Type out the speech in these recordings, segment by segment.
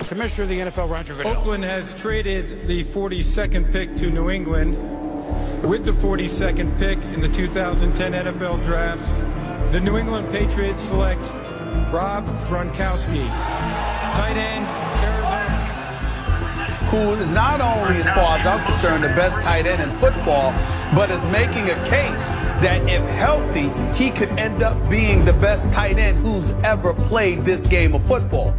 Commissioner of the NFL, Roger Goodell. Oakland has traded the 42nd pick to New England. With the 42nd pick in the 2010 NFL Draft, the New England Patriots select Rob Gronkowski, tight end, Arizona. Who is not only, as far as I'm concerned, the best tight end in football, but is making a case that if healthy, he could end up being the best tight end who's ever played this game of football.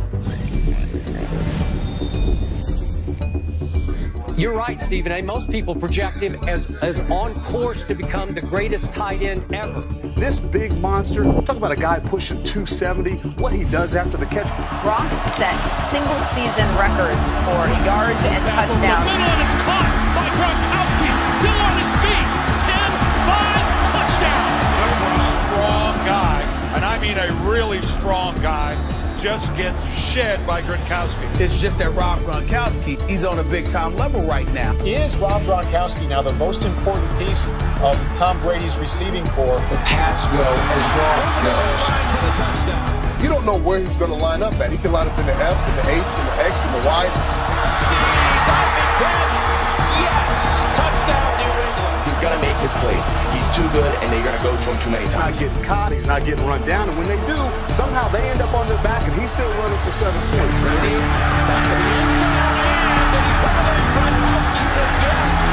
You're right, Stephen A. Most people project him as on course to become the greatest tight end ever. This big monster, talk about a guy pushing 270, what he does after the catch. Gronk set single-season records for yards and touchdowns. Middle, and it's caught by Gronkowski, still on his feet. 10-5 touchdown. A strong guy, and I mean a really strong guy, just gets shed by Gronkowski. It's just that Rob Gronkowski, he's on a big-time level right now. Is Rob Gronkowski now the most important piece of Tom Brady's receiving corps? The Pats go as Gronk goes. You don't know where he's going to line up at. He can line up in the F, in the H, in the X, in the Y. Diving catch. Yes! Touchdown, New England. He's going to make his place. He's too good, and they're going to go to him too many times. He's not getting caught. He's not getting run down. And when they do, somehow they end up on their back, and he's still running for 7 points. Back of the end zone, and then he put it in. Gronkowski says yes.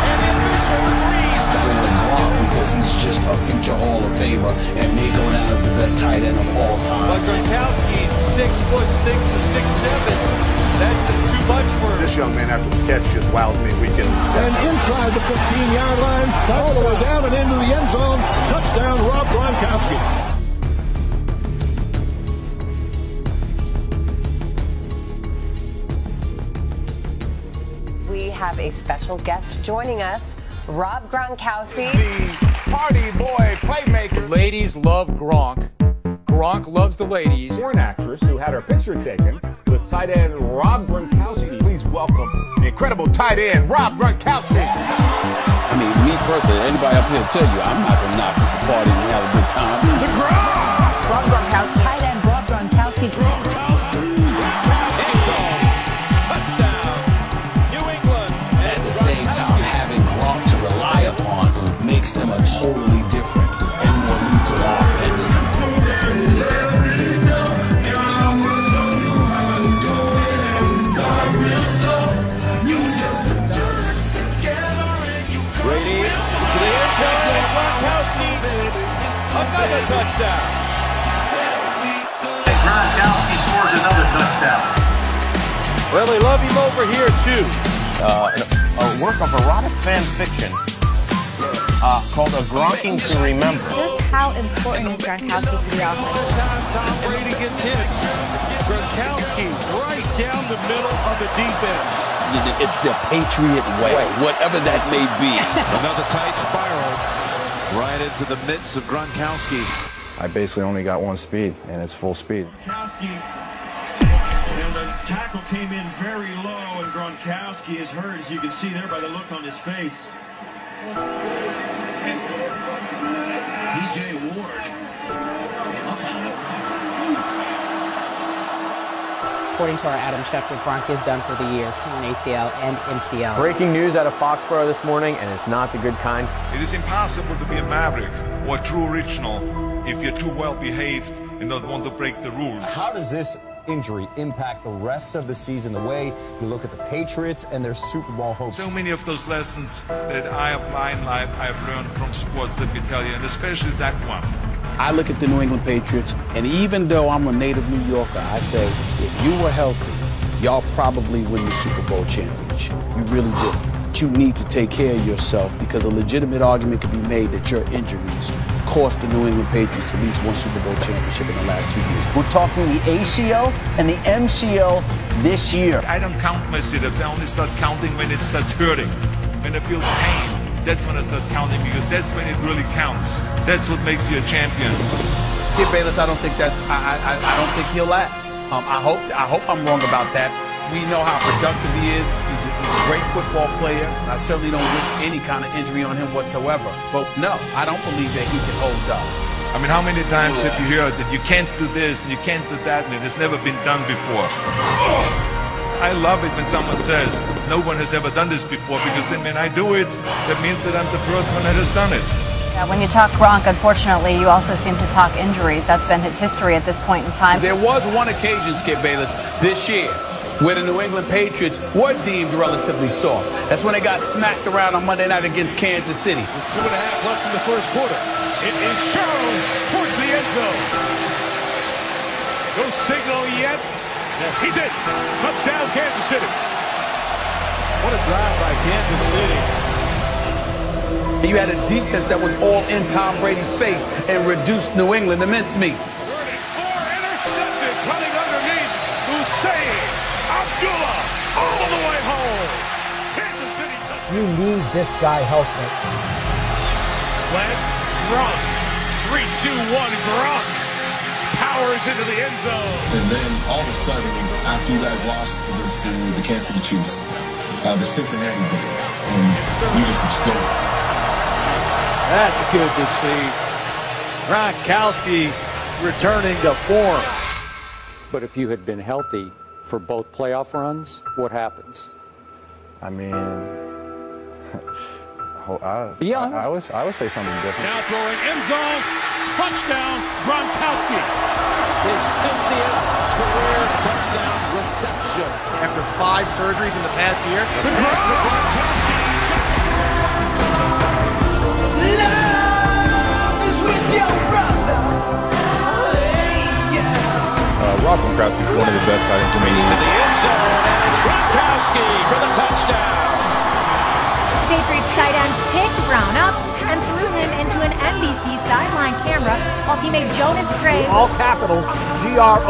And the official agrees. Touchdown. Because he's just a future Hall of Famer and may go down as the best tight end of all time. But Gronkowski, 6'6" or 6'7", that's just too much for this young man after the catch just wows me weekend. And inside the 15-yard line, all the way down and into the end zone. Touchdown, Rob Gronkowski. We have a special guest joining us, Rob Gronkowski. The party boy playmaker. Ladies love Gronk. Gronk loves the ladies. Porn actress who had her picture taken with tight end Rob Gronkowski. Please welcome the incredible tight end, Rob Gronkowski. I mean, me personally, anybody up here tell you, I'm not going to knock you for partying and have a good time. The Gronk! Rob Gronkowski. Tight end Rob Gronkowski. Touchdown, New England. At the same time, having Gronk to rely upon makes them a totally different and more lethal offense. Brady to the end zone, and Gronkowski, another touchdown. Gronkowski scores another touchdown. Well, they love him over here, too. A work of erotic fan fiction called A Gronking to Remember. Just how important is Gronkowski to the offense? Tom Brady gets hit. Gronkowski right down the middle of the defense. It's the Patriot way, whatever that may be. Another tight spiral right into the midst of Gronkowski. I basically only got one speed, and it's full speed. Gronkowski, and the tackle came in very low, and Gronkowski is hurt, as you can see there by the look on his face. T.J. Ward. According to our Adam Schefter, Gronk is done for the year, torn ACL and MCL. Breaking news out of Foxborough this morning, and it's not the good kind. It is impossible to be a maverick or a true original if you're too well behaved and don't want to break the rules. How does this injury impact the rest of the season, the way you look at the Patriots and their Super Bowl hopes? So many of those lessons that I apply in life, I've learned from sports, let me tell you, and especially that one. I look at the New England Patriots, and even though I'm a native New Yorker, I say, if you were healthy, y'all probably win the Super Bowl championship. You really do. But you need to take care of yourself, because a legitimate argument can be made that your injuries cost the New England Patriots at least one Super Bowl championship in the last 2 years. We're talking the ACL and the MCL this year. I don't count my sit-ups. I only start counting when it starts hurting. When I feel pain, that's when I start counting, because that's when it really counts. That's what makes you a champion. Skip Bayless, I don't think that's. I don't think he'll last. I hope I'm wrong about that. We know how productive he is. He's He's a great football player. I certainly don't wish any kind of injury on him whatsoever. But no, I don't believe that he can hold up. I mean, how many times have you heard that you can't do this and you can't do that and it has never been done before? I love it when someone says, no one has ever done this before, because then when I do it, that means that I'm the first one that has done it. Yeah, when you talk Gronk, unfortunately, you also seem to talk injuries. That's been his history at this point in time. There was one occasion, Skip Bayless, this year, where the New England Patriots were deemed relatively soft. That's when they got smacked around on Monday night against Kansas City. 2.5 left in the first quarter. It is Jones towards the end zone. No signal yet. Yes, he's in. Touchdown, Kansas City. What a drive by Kansas City. You had a defense that was all in Tom Brady's face and reduced New England to mincemeat. 34 intercepted, running underneath. Hussein Abdullah all the way home. Kansas City touchdown. You need this guy healthy. Glenn, Gronk. 3-2-1, Gronk. Powers into the end zone. And then all of a sudden, after you guys lost against the Kansas City Chiefs, the Cincinnati game, and you just exploded. That's good to see. Gronkowski returning to form. But if you had been healthy for both playoff runs, what happens? I mean, Be honest. I would say something different. Now throwing end zone, touchdown, Gronkowski. His 50th career touchdown reception. After 5 surgeries in the past year. The cross to Gronkowski. Love is with your brother. Rob Gronkowski is one of the best tight ends in the league. To the end zone, it's Gronkowski for the touchdown. Patriots tight end picked Brown up and threw him into an NBC sideline camera while teammate Jonas Gray. All capitals, Gronk.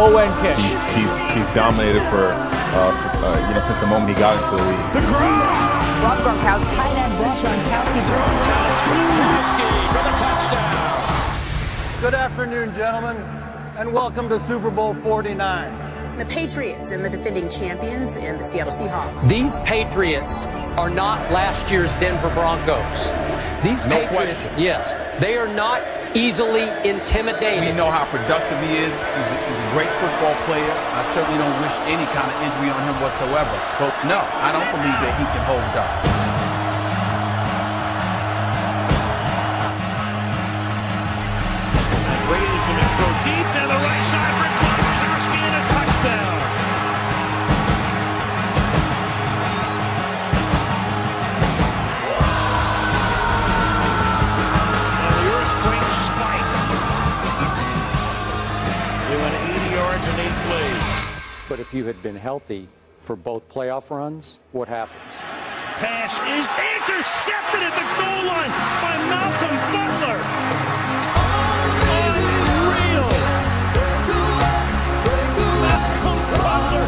He's dominated for since the moment he got into the league. Rob Gronkowski. Tight end Rob Gronkowski. Gronkowski for the touchdown. Good afternoon, gentlemen, and welcome to Super Bowl 49. The Patriots and the defending champions and the Seattle Seahawks. These Patriots are not last year's Denver Broncos. These Patriots, yes, they are not easily intimidated. We know how productive he is. He's a great football player. I certainly don't wish any kind of injury on him whatsoever. But no, I don't believe that he can hold up. Raiders going to go deep down the right side for Gronkowski and a touchdown. And the earthquake spike. They went 80 yards in 8 plays. But if you had been healthy for both playoff runs, what happens? Pass is intercepted at the goal line by Malcolm Butler. Unreal. Malcolm Butler.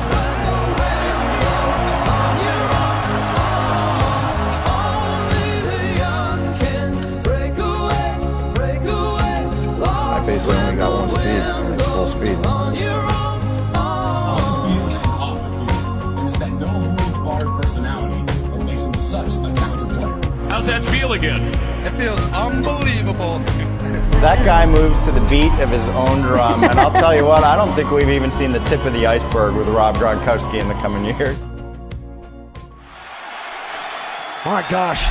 I basically only got one speed, and it's full speed. How's that feel again? It feels unbelievable. That guy moves to the beat of his own drum, and I'll tell you what, I don't think we've even seen the tip of the iceberg with Rob Gronkowski in the coming years. My gosh.